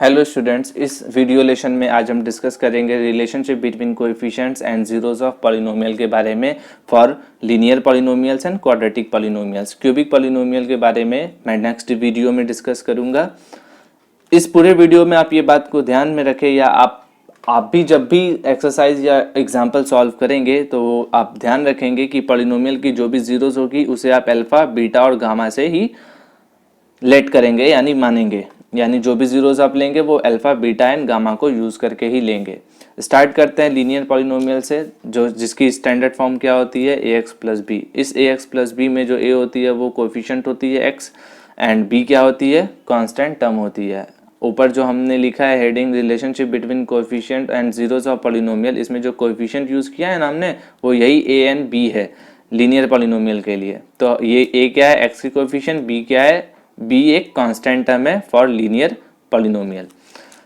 Hello students, इस video lesson में आज हम डिस्कस करेंगे relationship between coefficients and zeros of polynomial के बारे में for linear polynomials and quadratic polynomials. Cubic polynomial के बारे में मैं नेक्स्ट वीडियो में डिस्कस करूंगा। इस पूरे वीडियो में आप ये बात को ध्यान में रखें या आप भी जब भी एक्सरसाइज या एग्जाम्पल सॉल्व करेंगे तो आप ध्यान रखेंगे कि पॉलिनोमियल की जो भी जीरोस होगी उसे आप अल्फा, बीटा और गामा से ही लेट करेंगे यानी मानेंगे। यानी जो भी जीरोस आप लेंगे वो अल्फा, बीटा एंड गामा को यूज करके ही लेंगे। स्टार्ट करते हैं लीनियर पॉलिनोमियल से, जो जिसकी स्टैंडर्ड फॉर्म क्या होती है, ए एक्स प्लस बी। इस ए एक्स प्लस बी में जो ए होती है वो कोएफिशिएंट होती है एक्स एंड बी क्या होती है, कांस्टेंट टर्म होती है। ऊपर जो हमने लिखा है heading relationship between coefficient and zeros of polynomial, इसमें जो कोएफिशिएंट यूज किया है ना हमने वो यही ए एंड बी है लीनियर पॉलिनोमियल के लिए। तो ये ए क्या है, एक्स की कोएफिशिएंट, बी क्या है, बी एक कांस्टेंट टर्म है for linear polynomial.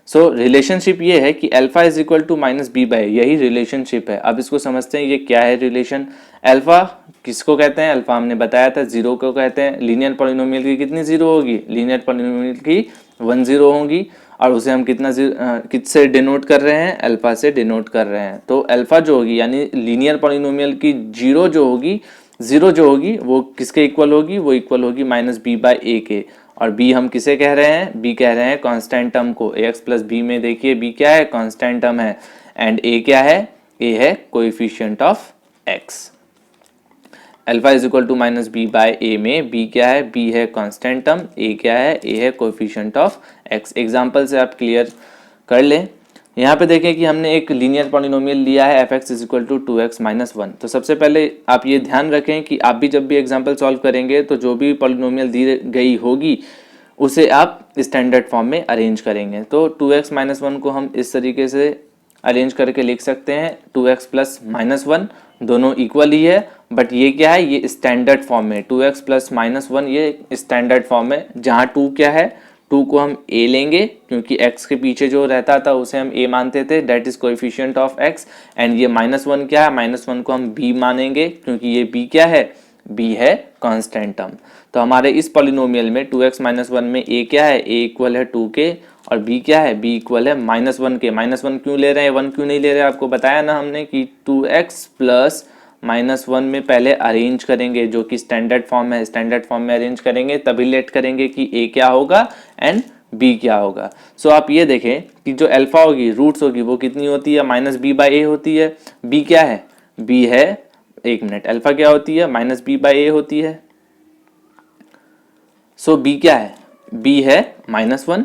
So relationship ये है कि alpha is equal to minus B by, यही रिलेशनशिप है। अब इसको समझते हैं ये क्या है रिलेशन। अल्फा किसको कहते हैं, अल्फा हमने बताया था जीरो को कहते हैं। लीनियर पॉलिनोमियल की कितनी जीरो होगी, लीनियर पॉलिनोमियल की 1 जीरो होगी और उसे हम किससे डिनोट कर रहे हैं, अल्फा से डिनोट कर रहे हैं। तो अल्फा जो होगी यानी लीनियर पॉलिनोमियल की जीरो जो होगी वो किसके इक्वल होगी, वो इक्वल होगी माइनस बी बाई ए के। और बी हम किसे कह रहे हैं, बी कह रहे हैं कांस्टेंट टर्म को। ए एक्स प्लस बी में देखिए बी क्या है, कांस्टेंट टर्म है एंड ए क्या है, ए है coefficient of X. Alpha is equal to minus B by A में बी क्या है, बी है कांस्टेंट टर्म, ए क्या है, ए है कोएफिशिएंट ऑफ एक्स। एग्जांपल से आप क्लियर कर लें। यहाँ पे देखें कि हमने एक लीनियर पॉलिनोमियल लिया है f x is equal to 2x minus 1। तो सबसे पहले आप ये ध्यान रखें कि आप भी जब भी एग्जांपल सॉल्व करेंगे तो जो भी पॉलिनोमियल दी गई होगी उसे आप स्टैंडर्ड फॉर्म में अरेंज करेंगे। तो 2x माइनस 1 को हम इस तरीके से अरेंज करके लिख सकते हैं, 2x प्लस माइनस 1 दोनों इक्वल ही है, बट ये क्या है, ये स्टैंडर्ड फॉर्म में 2x प्लस माइनस 1 ये स्टैंडर्ड फॉर्म में, जहाँ 2 क्या है, 2 को हम a लेंगे क्योंकि x के पीछे जो रहता था उसे हम a मानते थे, that is coefficient of x। And ये माइनस 1 क्या है, माइनस 1 को हम b मानेंगे क्योंकि ये b क्या है, b है कांस्टेंट टर्म। तो हमारे इस पॉलिनोमियल में 2x माइनस 1 में a क्या है, a इक्वल है 2 के और b क्या है, b इक्वल है माइनस 1 के। माइनस 1 क्यों ले रहे हैं, 1 क्यों नहीं ले रहे हैं, आपको बताया ना हमने कि 2x प्लस माइनस 1 में पहले अरेंज करेंगे, जो कि स्टैंडर्ड फॉर्म है, स्टैंडर्ड फॉर्म में अरेंज करेंगे तभी लेट करेंगे कि a क्या होगा एंड b क्या होगा। सो आप ये देखें कि जो अल्फा होगी, रूट्स होगी, वो कितनी होती है, माइनस बी बाई ए होती है। b क्या है, b है, एक मिनट, अल्फा क्या होती है, माइनस बी बाई ए होती है। सो b क्या है, b है माइनस 1।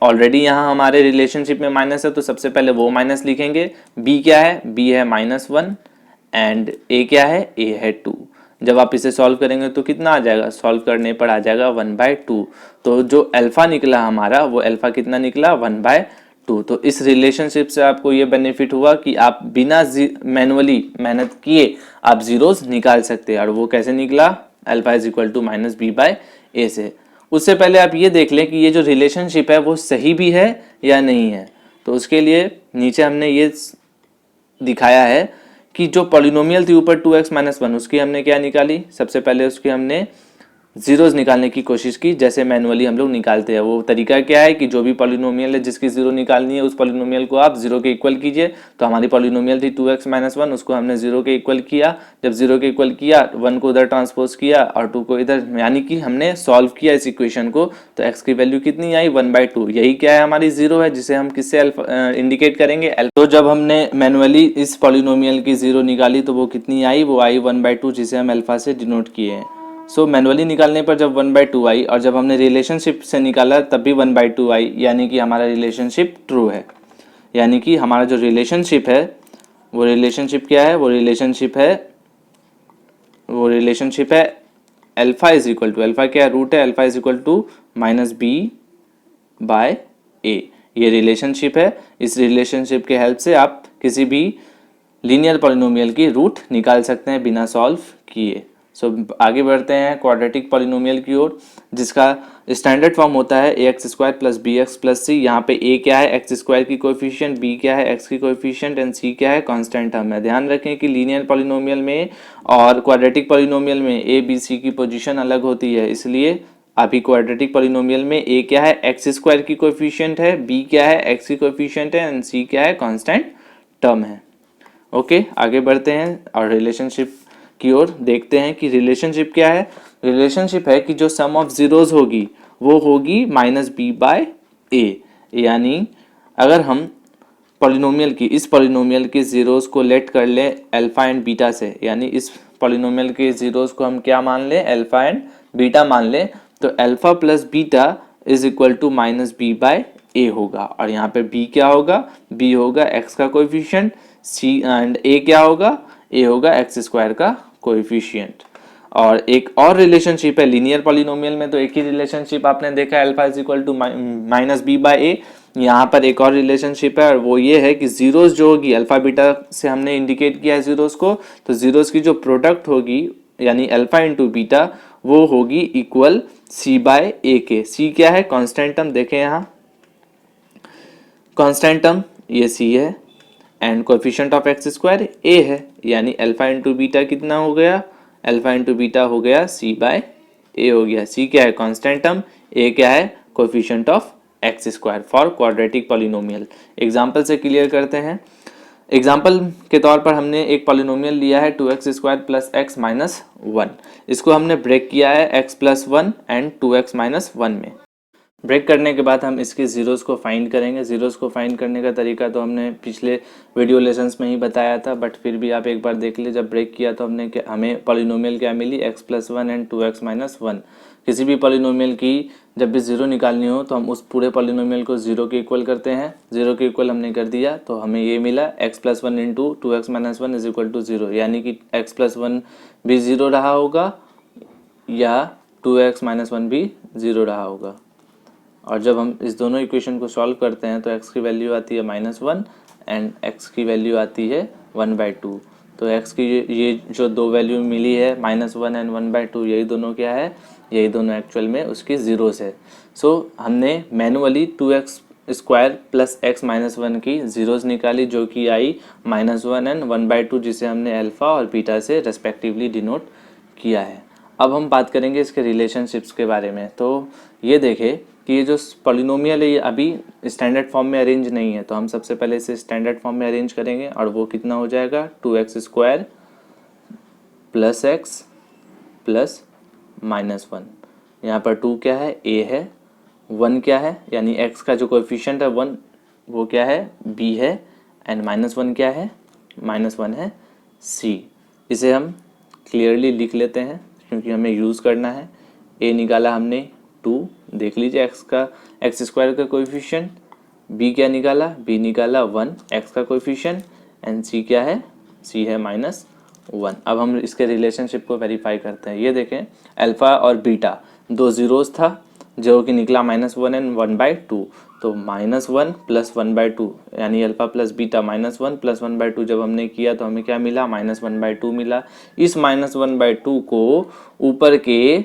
ऑलरेडी यहाँ हमारे रिलेशनशिप में माइनस है तो सबसे पहले वो माइनस लिखेंगे। b क्या है, b है माइनस 1 एंड a क्या है, a है 2। जब आप इसे सॉल्व करेंगे तो कितना आ जाएगा, सॉल्व करने पर आ जाएगा 1/2। तो जो अल्फा निकला हमारा वो अल्फा कितना निकला, 1/2। तो इस रिलेशनशिप से आपको ये बेनिफिट हुआ कि आप बिना मैनुअली मेहनत किए आप जीरोस निकाल सकते हैं। और वो कैसे निकला, alpha is equal to minus B by A से। उससे पहले आप ये देख लें कि ये जो रिलेशनशिप है वो सही भी है या नहीं है। तो उसके लिए नीचे हमने ये दिखाया है कि जो पॉलिनोमियल थी ऊपर 2x माइनस 1, उसकी हमने क्या निकाली, सबसे पहले उसकी हमने जीरोस निकालने की कोशिश की जैसे मैनुअली हम लोग निकालते हैं। वो तरीका क्या है कि जो भी पॉलिनोमियल है जिसकी जीरो निकालनी है उस पॉलिनोमियल को आप जीरो के इक्वल कीजिए। तो हमारी पॉलिनोमियल थी 2x माइनस 1, उसको हमने जीरो के इक्वल किया। जब जीरो के इक्वल किया, 1 को उधर ट्रांसपोज किया और 2 को इधर, यानी कि हमने सॉल्व किया इस इक्वेशन को। तो x की वैल्यू कितनी आई, 1/2। यही क्या है, हमारी जीरो है, जिसे हम किससे इंडिकेट करेंगे, तो जब हमने मैनुअली इस पॉलिनोमियल की जीरो निकाली तो वो कितनी आई, वो आई 1/2, जिसे हम अल्फा से डिनोट किए हैं। सो मैनुअली निकालने पर जब 1/2 आई और जब हमने रिलेशनशिप से निकाला तब भी 1/2 आई, यानी कि हमारा रिलेशनशिप ट्रू है। यानी कि हमारा जो रिलेशनशिप है वो रिलेशनशिप क्या है, वो रिलेशनशिप है alpha is equal to, alpha क्या रूट है, alpha is equal to minus B by A. ये रिलेशनशिप है। इस रिलेशनशिप के हेल्प से आप किसी भी लीनियर पॉलिनोमियल की रूट निकाल सकते हैं बिना सॉल्व किए। सो आगे बढ़ते हैं क्वाड्रेटिक पॉलिनोमियल की ओर, जिसका स्टैंडर्ड फॉर्म होता है A X square plus B X plus C. यहाँ पे ए क्या है, एक्स स्क्वायर की कोएफिशिएंट, बी क्या है, एक्स की कोएफिशिएंट एंड सी क्या है, कांस्टेंट टर्म है। ध्यान रखें कि लीनियर पॉलिनोमियल में और क्वाड्रेटिक पॉलिनोमियल में ए बी सी की पोजीशन अलग होती है, इसलिए अभी क्वाड्रेटिक पॉलिनोमियल में a क्या है, एक्स स्क्वायर की कोएफिशिएंट है, b क्या है, x की कोएफिशिएंट है, एंड c क्या है, कांस्टेंट टर्म है। ओके, आगे बढ़ते हैं और रिलेशनशिप की ओर देखते हैं कि रिलेशनशिप क्या है। रिलेशनशिप है कि जो सम ऑफ जीरोज होगी वो होगी माइनस बी बाय ए, यानी अगर हम पॉलिनोमियल की इस पॉलिनोमियल के जीरोस को लेट कर ले अल्फा एंड बीटा से, यानी इस पॉलिनोमियल के जीरोस को हम क्या मान ले, अल्फा एंड बीटा मान ले, तो alpha plus beta is equal to minus B by A होगा। और यहाँ पे b क्या होगा, b होगा x का कोएफिशिएंट, c एंड a क्या होगा, a होगा एक्स स्क्वायर का कोएफिशिएंट। और एक और रिलेशनशिप है लीनियर पॉलिनोमियल में, तो एक ही रिलेशनशिप आपने देखा alpha is equal to minus B by A. यहाँ पर एक और रिलेशनशिप है और वो ये है कि जीरोस जो होगी, अल्फा बीटा से हमने इंडिकेट किया है जीरोस को, तो जीरोस की जो प्रोडक्ट होगी यानी अल्फा इंटू बीटा वो होगी इक्वल सी बाय ए के। सी क्या है, कांस्टेंट टर्म, देखें यहाँ कांस्टेंट टर्म ये सी है and coefficient of X square A है, यानी अल्फा इंटू बीटा कितना हो गया, अल्फा इंटू बीटा हो गया सी बाय ए हो गया। सी क्या है, कांस्टेंट टर्म, ए क्या है, coefficient of X square for quadratic polynomial. Example से क्लियर करते हैं। एग्जाम्पल के तौर पर हमने एक पॉलिनोमियल लिया है 2x square plus x minus 1। इसको हमने ब्रेक किया है x plus 1 and 2x minus 1 में। ब्रेक करने के बाद हम इसके जीरोस को फाइंड करेंगे। जीरोस को फाइंड करने का तरीका तो हमने पिछले वीडियो लेसन्स में ही बताया था, बट फिर भी आप एक बार देख लीजिए। जब ब्रेक किया तो हमें पॉलिनोमियल क्या मिली, x plus 1 and 2x minus 1। किसी भी पॉलिनोमियल की जब भी जीरो निकालनी हो तो हम उस पूरे पॉलिनोमियल को जीरो के इक्वल करते हैं। जीरो के इक्वल हमने कर दिया तो हमें ये मिला x plus 1 into 2x minus 1 is equal to zero, यानी कि x प्लस 1 भी जीरो रहा होगा या 2x माइनस 1 भी जीरो रहा होगा। और जब हम इस दोनों इक्वेशन को सॉल्व करते हैं तो x की वैल्यू आती है -1 एंड x की वैल्यू आती है 1/2। तो x की ये जो दो वैल्यू मिली है -1 एंड 1/2, यही दोनों क्या है, यही दोनों एक्चुअल में उसकी जीरोस है। सो हमने manually 2x square plus x minus 1 की जीरोस निकाली, जो कि आई -1 एंड 1/2, जिसे हमने अल्फा और बीटा से रेस्पेक्टिवली डिनोट किया है। अब हम बात करेंगे इसके रिलेशनशिप्स के बारे में। तो ये देखें कि ये जो पॉलिनोमियल है ये अभी स्टैंडर्ड फॉर्म में अरेंज नहीं है, तो हम सबसे पहले इसे स्टैंडर्ड फॉर्म में अरेंज करेंगे और वो कितना हो जाएगा, 2x square plus x plus -1। यहाँ पर 2 क्या है, a है, 1 क्या है, यानी x का जो कोएफिशिएंट है 1 वो क्या है, b है, एंड -1 क्या है, -1 है c। इसे हम क्लियरली लिख लेते हैं क्योंकि हमें यूज़ करना है। a निकाला हमने 2, देख लीजिए एक्स स्क्वायर का कोएफिशिएंट, b क्या निकाला, b निकाला 1 x का कोएफिशिएंट, एंड c क्या है, c है -1। अब हम इसके रिलेशनशिप को वेरीफाई करते हैं। ये देखें अल्फा और बीटा दो जीरोस था जो कि निकला -1 एंड 1/2, तो -1 प्लस 1/2 यानी अल्फा प्लस बीटा -1 प्लस 1/2 जब हमने किया तो हमें क्या मिला, -1/2 मिला। इस -1/2 को ऊपर के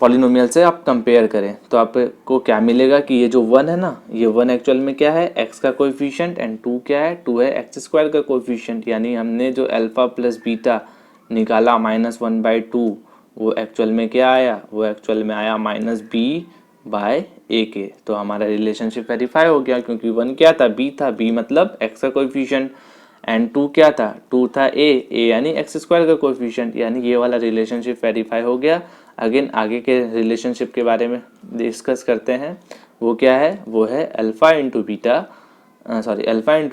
पॉलिनोमियल से आप कंपेयर करें तो आपको क्या मिलेगा कि ये जो 1 है ना, ये 1 एक्चुअल में क्या है, x का कोएफिशिएंट, एंड 2 क्या है, 2 है एक्स स्क्वायर का कोएफिशिएंट। यानी हमने जो अल्फा प्लस बीटा निकाला -1/2 वो एक्चुअल में क्या आया, वो एक्चुअल में आया -b/a के। तो हमारा रिलेशनशिप वेरीफाई हो गया क्योंकि 1 क्या था, b था, b मतलब x का कोएफिशिएंट, एंड 2 क्या था, 2 था a यानी एक्स स्क्वायर का कोएफिशिएंट, यानी ये वाला रिलेशनशिप वेरीफाई हो गया। अगेन आगे के रिलेशनशिप के बारे में डिस्कस करते हैं। वो क्या है, वो है alpha into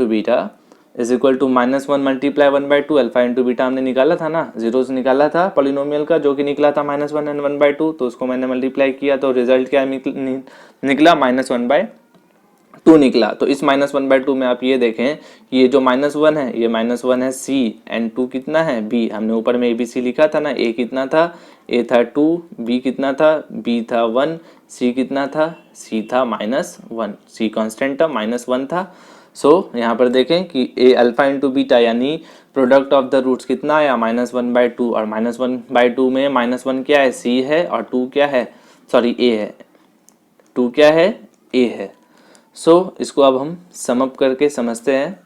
beta is equal to -1 multiply 1/2। Alpha into beta हमने निकाला था ना, जीरोस निकाला था पॉलिनोमियल का, जो कि निकला था -1 एंड 1/2, तो उसको मैंने मल्टीप्लाई किया तो रिजल्ट क्या निकला, -1/2 निकला। तो इस -1/2 में आप ये देखें कि ये जो -1 है, ये -1 है c एंड 2 कितना है, b। हमने ऊपर में ABC लिखा था ना, a कितना था, a था 2, b कितना था, b था 1, c कितना था, c था -1, c कांस्टेंट था, -1 था। सो यहाँ पर देखें कि a अल्फा इंटू बीटा यानी प्रोडक्ट ऑफ द रूट्स कितना आया, -1/2, और -1/2 में -1 क्या है, c है, और 2 क्या है, सॉरी a है, 2 क्या है, a है। सो इसको अब हम सम अप करके समझते हैं।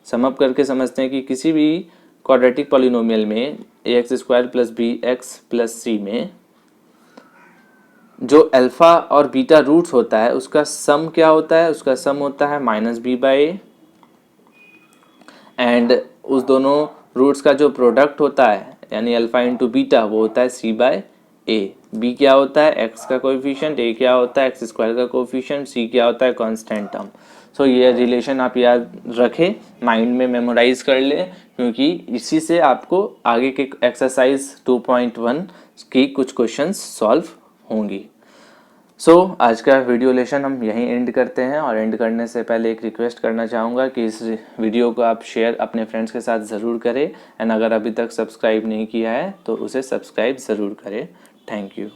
सम अप करके समझते हैं कि किसी भी क्वाड्रेटिक पॉलिनोमियल में ax² plus bx plus c में जो अल्फा और बीटा रूट्स होता है उसका सम क्या होता है, उसका सम होता है -b/a एंड उस दोनों रूट्स का जो प्रोडक्ट होता है यानी अल्फा इंटू बीटा वो होता है c/a। b क्या होता है, x का कोएफिशिएंट, a क्या होता है x² का कोएफिशिएंट, c क्या होता है कांस्टेंट टर्म। सो ये रिलेशन आप याद रखें, माइंड में मेमोराइज कर ले, क्योंकि इसी से आपको आगे के एक्सरसाइज 2.1 की कुछ क्वेश्चंस सॉल्व होंगी। आज का वीडियो लेसन हम यहीं एंड करते हैं, और एंड करने से पहले एक रिक्वेस्ट करना चाहूँगा कि इस वीडियो को आप शेयर अपने फ्रेंड्स के साथ ज़रूर करें, एंड अगर अभी तक सब्सक्राइब नहीं किया है तो उसे सब्सक्राइब ज़रूर करें। Thank you.